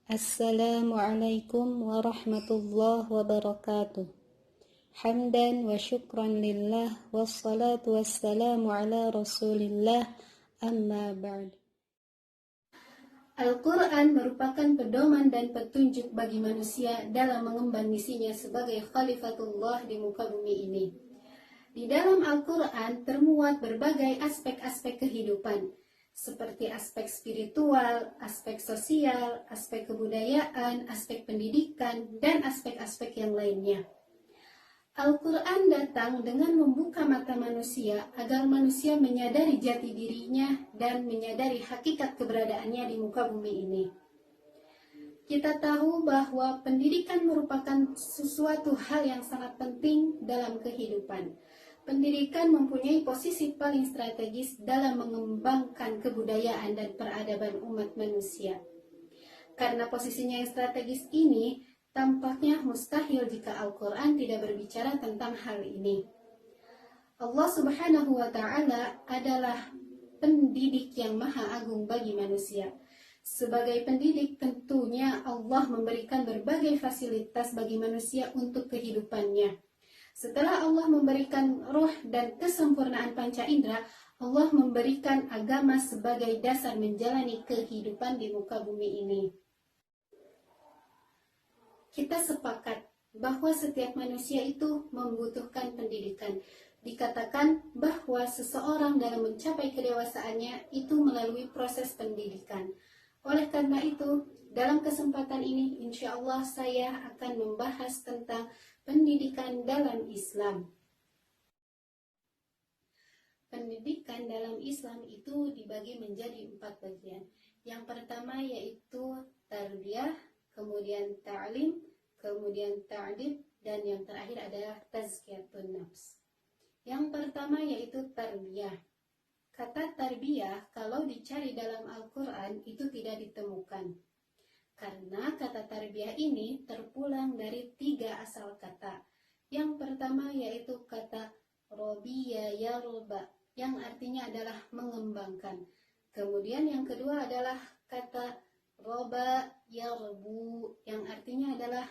Assalamualaikum warahmatullahi wabarakatuh. Hamdan wa syukran lillah wassalatu wassalamu ala rasulillah amma ba'd. Al-Quran merupakan pedoman dan petunjuk bagi manusia dalam mengemban misinya sebagai khalifatullah di muka bumi ini. Di dalam Al-Quran termuat berbagai aspek-aspek kehidupan, seperti aspek spiritual, aspek sosial, aspek kebudayaan, aspek pendidikan, dan aspek-aspek yang lainnya. Al-Quran datang dengan membuka mata manusia agar manusia menyadari jati dirinya dan menyadari hakikat keberadaannya di muka bumi ini. Kita tahu bahwa pendidikan merupakan sesuatu hal yang sangat penting dalam kehidupan. Pendidikan mempunyai posisi paling strategis dalam mengembangkan kebudayaan dan peradaban umat manusia. Karena posisinya yang strategis ini, tampaknya mustahil jika Al-Quran tidak berbicara tentang hal ini. Allah Subhanahu wa Ta'ala adalah pendidik yang maha agung bagi manusia. Sebagai pendidik, tentunya Allah memberikan berbagai fasilitas bagi manusia untuk kehidupannya. Setelah Allah memberikan roh dan kesempurnaan panca indera, Allah memberikan agama sebagai dasar menjalani kehidupan di muka bumi ini. Kita sepakat bahwa setiap manusia itu membutuhkan pendidikan. Dikatakan bahwa seseorang dalam mencapai kedewasaannya itu melalui proses pendidikan. Oleh karena itu, dalam kesempatan ini, insya Allah saya akan membahas tentang pendidikan dalam Islam. Pendidikan dalam Islam itu dibagi menjadi 4 bagian. Yang pertama yaitu tarbiyah, kemudian ta'lim, kemudian ta'dib, dan yang terakhir adalah tazkiyatun nafs. Yang pertama yaitu tarbiyah. Kata tarbiyah kalau dicari dalam Al-Quran itu tidak ditemukan. Karena kata tarbiyah ini terpulang dari 3 asal kata. Yang pertama yaitu kata robiya yarba, yang artinya adalah mengembangkan. Kemudian yang kedua adalah kata roba yarbu, yang artinya adalah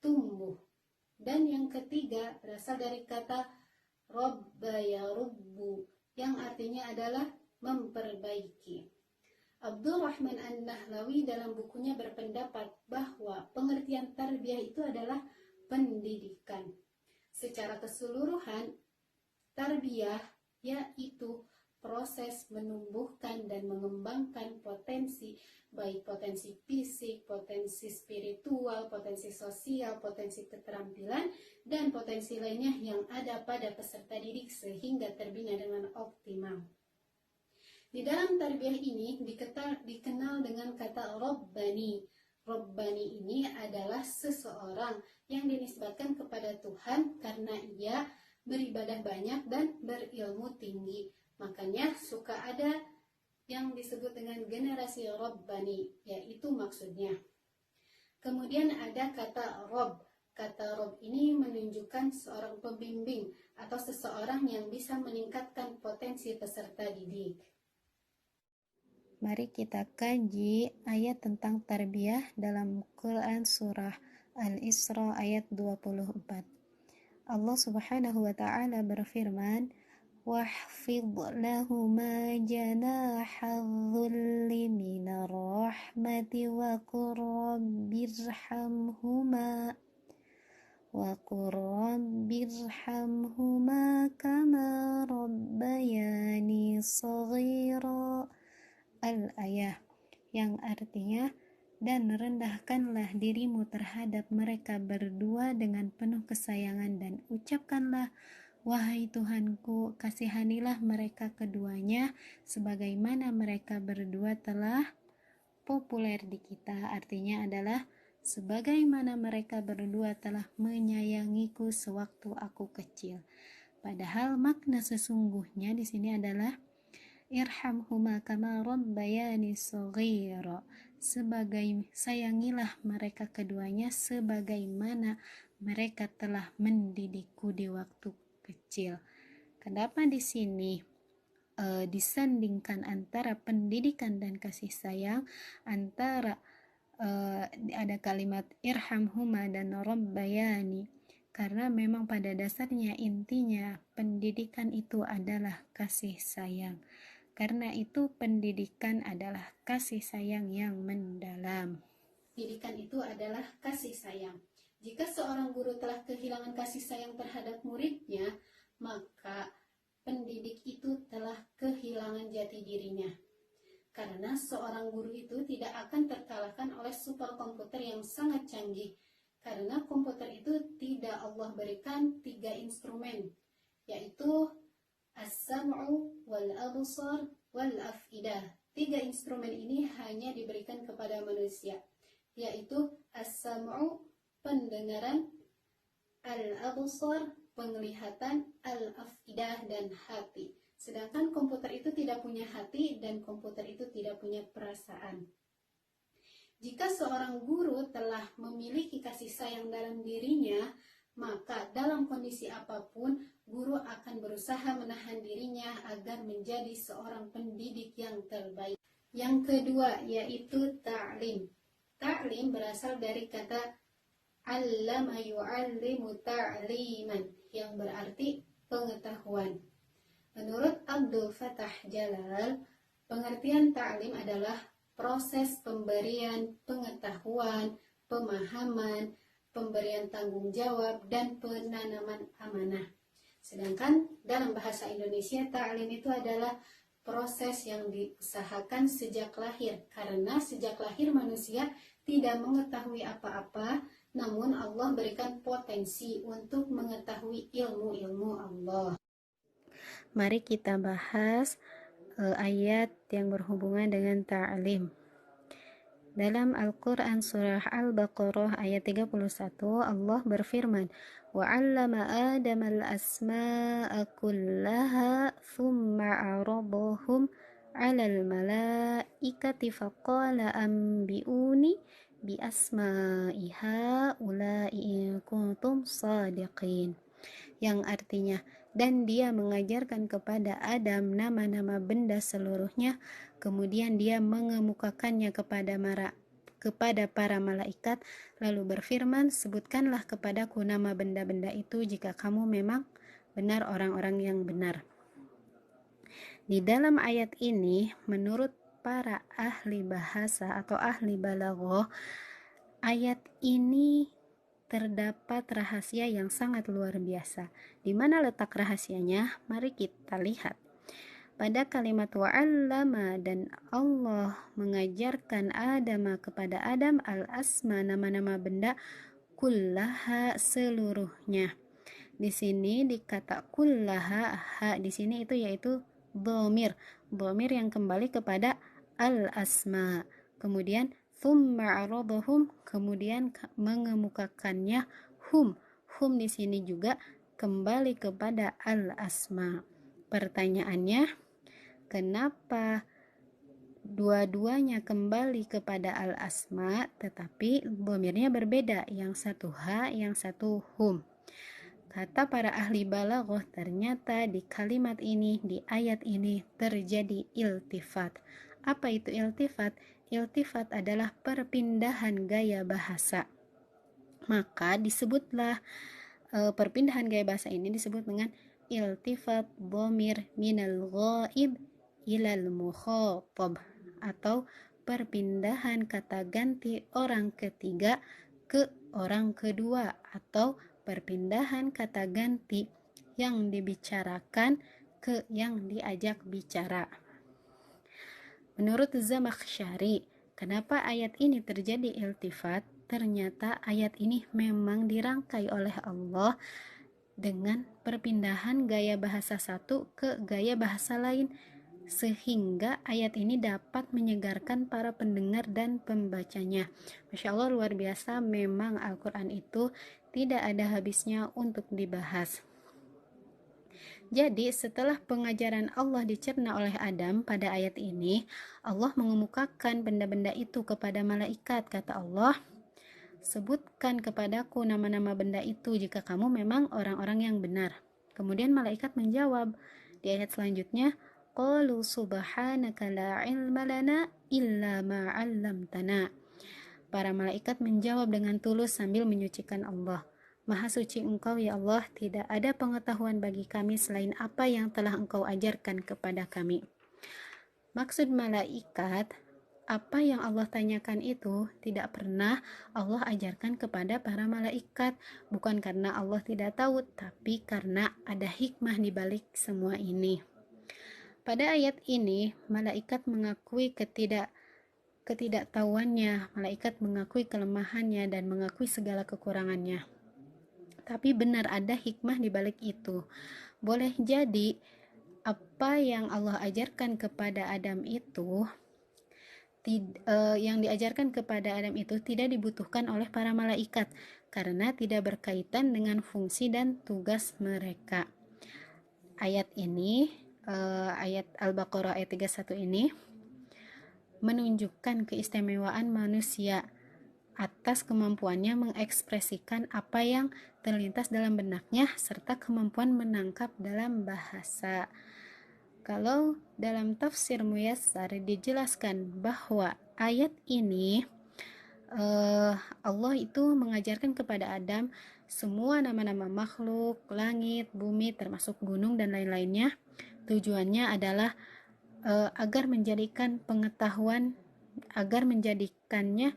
tumbuh. Dan yang ketiga berasal dari kata robba yarubbu, yang artinya adalah memperbaiki. Abdurrahman An-Nahlawi dalam bukunya berpendapat bahwa pengertian tarbiyah itu adalah pendidikan. Secara keseluruhan, tarbiyah yaitu proses menumbuhkan dan mengembangkan potensi, baik potensi fisik, potensi spiritual, potensi sosial, potensi keterampilan, dan potensi lainnya yang ada pada peserta didik sehingga terbina dengan optimal. Di dalam tarbiyah ini dikenal dengan kata Rabbani. Rabbani ini adalah seseorang yang dinisbatkan kepada Tuhan karena ia beribadah banyak dan berilmu tinggi. Makanya suka ada yang disebut dengan generasi Rabbani, yaitu maksudnya. Kemudian ada kata Rabb. Kata Rabb ini menunjukkan seorang pembimbing atau seseorang yang bisa meningkatkan potensi peserta didik. Mari kita kaji ayat tentang tarbiyah dalam Quran surah Al-Isra ayat 24. Allah Subhanahu wa Ta'ala berfirman, "Wahfidh lahuma janaha dhulli minar rahmati wa qur rabbirhamhuma kama rabbayani shaghira." Al-ayah, yang artinya, dan rendahkanlah dirimu terhadap mereka berdua dengan penuh kesayangan dan ucapkanlah, wahai Tuhanku, kasihanilah mereka keduanya sebagaimana mereka berdua telah populer di kita. Artinya adalah sebagaimana mereka berdua telah menyayangiku sewaktu aku kecil. Padahal makna sesungguhnya di sini adalah irhamhuma kama rabbayani shaghira, sebagai sayangilah mereka keduanya sebagaimana mereka telah mendidikku di waktu kecil. Kenapa di sini disandingkan antara pendidikan dan kasih sayang, antara ada kalimat irhamhuma dan rabbayani, karena memang pada dasarnya intinya pendidikan itu adalah kasih sayang. Karena itu pendidikan adalah kasih sayang yang mendalam. Pendidikan itu adalah kasih sayang. Jika seorang guru telah kehilangan kasih sayang terhadap muridnya, maka pendidik itu telah kehilangan jati dirinya. Karena seorang guru itu tidak akan terkalahkan oleh superkomputer yang sangat canggih. Karena komputer itu tidak Allah berikan 3 instrumen, yaitu as-sam'u wal absar wal af'idah. 3 instrumen ini hanya diberikan kepada manusia, yaitu as-sam'u pendengaran, al-absar penglihatan, al-afidah dan hati. Sedangkan komputer itu tidak punya hati dan komputer itu tidak punya perasaan. Jika seorang guru telah memiliki kasih sayang dalam dirinya, maka dalam kondisi apapun guru akan berusaha menahan dirinya agar menjadi seorang pendidik yang terbaik. Yang kedua yaitu ta'lim. Ta'lim berasal dari kata allama yu'allimu ta'liman, yang berarti pengetahuan. Menurut Abdul Fattah Jalal, pengertian ta'lim adalah proses pemberian pengetahuan, pemahaman, pemberian tanggung jawab, dan penanaman amanah. Sedangkan dalam bahasa Indonesia, ta'lim itu adalah proses yang diusahakan sejak lahir, karena sejak lahir manusia tidak mengetahui apa-apa, namun Allah berikan potensi untuk mengetahui ilmu-ilmu Allah. Mari kita bahas ayat yang berhubungan dengan ta'lim. Dalam Al-Quran surah Al-Baqarah ayat 31, Allah berfirman, وَعَلَّمَ آدَمَ الْأَسْمَاءَ كُلَّهَا ثُمَّ عَرَضَهُمْ عَلَى الْمَلَائِكَةِ فَقَالَ أَنْبِئُونِي بِأَسْمَاءِ هَؤُلَاءِ إِن كُنتُمْ صَادِقِينَ. Yang artinya, dan dia mengajarkan kepada Adam nama-nama benda seluruhnya, kemudian dia mengemukakannya kepada para malaikat, lalu berfirman, sebutkanlah kepadaku nama benda-benda itu jika kamu memang benar orang-orang yang benar. Di dalam ayat ini, menurut para ahli bahasa atau ahli balaghah, ayat ini terdapat rahasia yang sangat luar biasa. Di mana letak rahasianya? Mari kita lihat. Pada kalimat wa'allama, dan Allah mengajarkan Adam kepada Adam al-asma, nama-nama benda, kullaha seluruhnya. Di sini dikata kullaha, ha di sini itu yaitu dhamir yang kembali kepada al-asma. Kemudian thumma aradahum, kemudian mengemukakannya hum di sini juga kembali kepada al-asma. Pertanyaannya, kenapa dua-duanya kembali kepada al-asma tetapi dhamirnya berbeda, yang satu ha, yang satu hum? Kata para ahli balaghah, ternyata di kalimat ini, di ayat ini terjadi iltifat. Apa itu iltifat? Iltifat adalah perpindahan gaya bahasa. Maka disebutlah perpindahan gaya bahasa ini disebut dengan iltifat dhamir minal ghaib ilal mukhatab, atau perpindahan kata ganti orang ketiga ke orang kedua, atau perpindahan kata ganti yang dibicarakan ke yang diajak bicara. Menurut Zamakhsyari, kenapa ayat ini terjadi iltifat? Ternyata ayat ini memang dirangkai oleh Allah dengan perpindahan gaya bahasa satu ke gaya bahasa lain, sehingga ayat ini dapat menyegarkan para pendengar dan pembacanya. Masya Allah, luar biasa, memang Al-Quran itu tidak ada habisnya untuk dibahas. Jadi setelah pengajaran Allah dicerna oleh Adam pada ayat ini, Allah mengemukakan benda-benda itu kepada malaikat. Kata Allah, sebutkan kepadaku nama-nama benda itu jika kamu memang orang-orang yang benar. Kemudian malaikat menjawab di ayat selanjutnya, qalu subhanaka la ilma lana illa ma 'allamtana. Para malaikat menjawab dengan tulus sambil menyucikan Allah. Maha suci Engkau ya Allah, tidak ada pengetahuan bagi kami selain apa yang telah Engkau ajarkan kepada kami. Maksud malaikat, apa yang Allah tanyakan itu tidak pernah Allah ajarkan kepada para malaikat, bukan karena Allah tidak tahu, tapi karena ada hikmah di balik semua ini. Pada ayat ini, malaikat mengakui ketidaktahuannya, malaikat mengakui kelemahannya dan mengakui segala kekurangannya. Tapi benar ada hikmah di balik itu. Boleh jadi apa yang Allah ajarkan kepada Adam itu tidak dibutuhkan oleh para malaikat karena tidak berkaitan dengan fungsi dan tugas mereka. Ayat ini, ayat Al-Baqarah ayat 31 ini menunjukkan keistimewaan manusia atas kemampuannya mengekspresikan apa yang terlintas dalam benaknya serta kemampuan menangkap dalam bahasa. Kalau dalam tafsir Muyassar dijelaskan bahwa ayat ini Allah itu mengajarkan kepada Adam semua nama-nama makhluk, langit, bumi, termasuk gunung dan lain-lainnya. Tujuannya adalah agar menjadikannya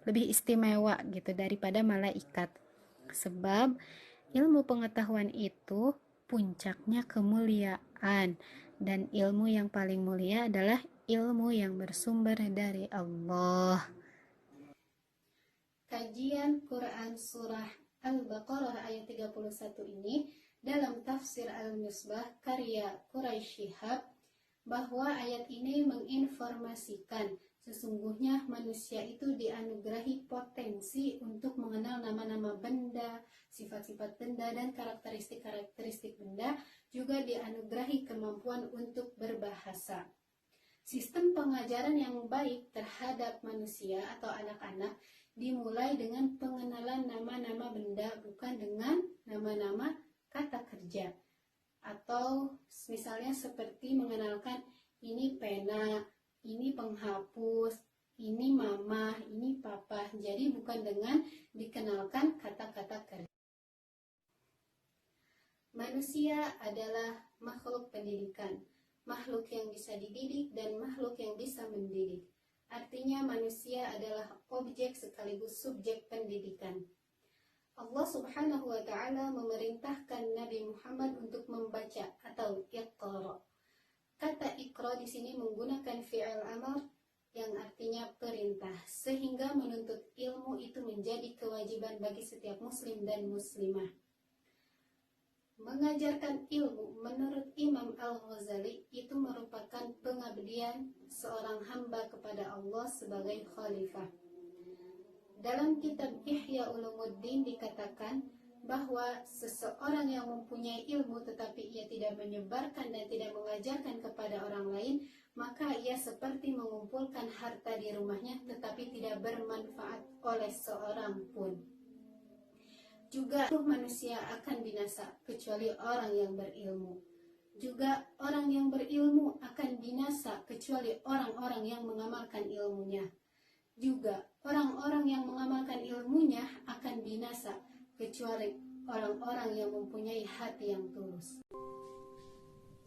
lebih istimewa gitu daripada malaikat. Sebab ilmu pengetahuan itu puncaknya kemuliaan, dan ilmu yang paling mulia adalah ilmu yang bersumber dari Allah. Kajian Quran Surah Al-Baqarah ayat 31 ini dalam tafsir Al-Misbah karya Quraisy Shihab, bahwa ayat ini menginformasikan sesungguhnya manusia itu dianugerahi potensi untuk mengenal nama-nama benda, sifat-sifat benda, dan karakteristik-karakteristik benda, juga dianugerahi kemampuan untuk berbahasa. Sistem pengajaran yang baik terhadap manusia atau anak-anak dimulai dengan pengenalan nama-nama benda, bukan dengan nama-nama kata kerja. Atau misalnya seperti mengenalkan ini pena, ini penghapus, ini mama, ini papa. Jadi bukan dengan dikenalkan kata-kata kerja. Manusia adalah makhluk pendidikan, makhluk yang bisa dididik dan makhluk yang bisa mendidik. Artinya manusia adalah objek sekaligus subjek pendidikan. Allah Subhanahu wa Ta'ala memerintahkan Nabi Muhammad untuk membaca atau iqra. Kata iqra di sini menggunakan fi'il amar yang artinya perintah, sehingga menuntut ilmu itu menjadi kewajiban bagi setiap muslim dan muslimah. Mengajarkan ilmu menurut Imam Al-Ghazali itu merupakan pengabdian seorang hamba kepada Allah sebagai khalifah. Dalam kitab Ihya Ulumuddin dikatakan bahwa seseorang yang mempunyai ilmu tetapi ia tidak menyebarkan dan tidak mengajarkan kepada orang lain, maka ia seperti mengumpulkan harta di rumahnya tetapi tidak bermanfaat oleh seorang pun. Juga manusia akan binasa kecuali orang yang berilmu. Juga orang yang berilmu akan binasa kecuali orang-orang yang mengamalkan ilmunya. Juga orang-orang yang mengamalkan ilmunya akan binasa kecuali orang-orang yang mempunyai hati yang tulus.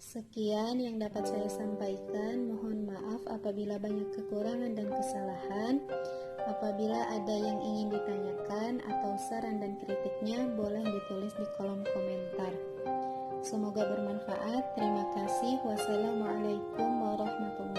Sekian yang dapat saya sampaikan. Mohon maaf apabila banyak kekurangan dan kesalahan. Apabila ada yang ingin ditanyakan atau saran dan kritiknya, boleh ditulis di kolom komentar. Semoga bermanfaat. Terima kasih. Wassalamualaikum warahmatullahi wabarakatuh.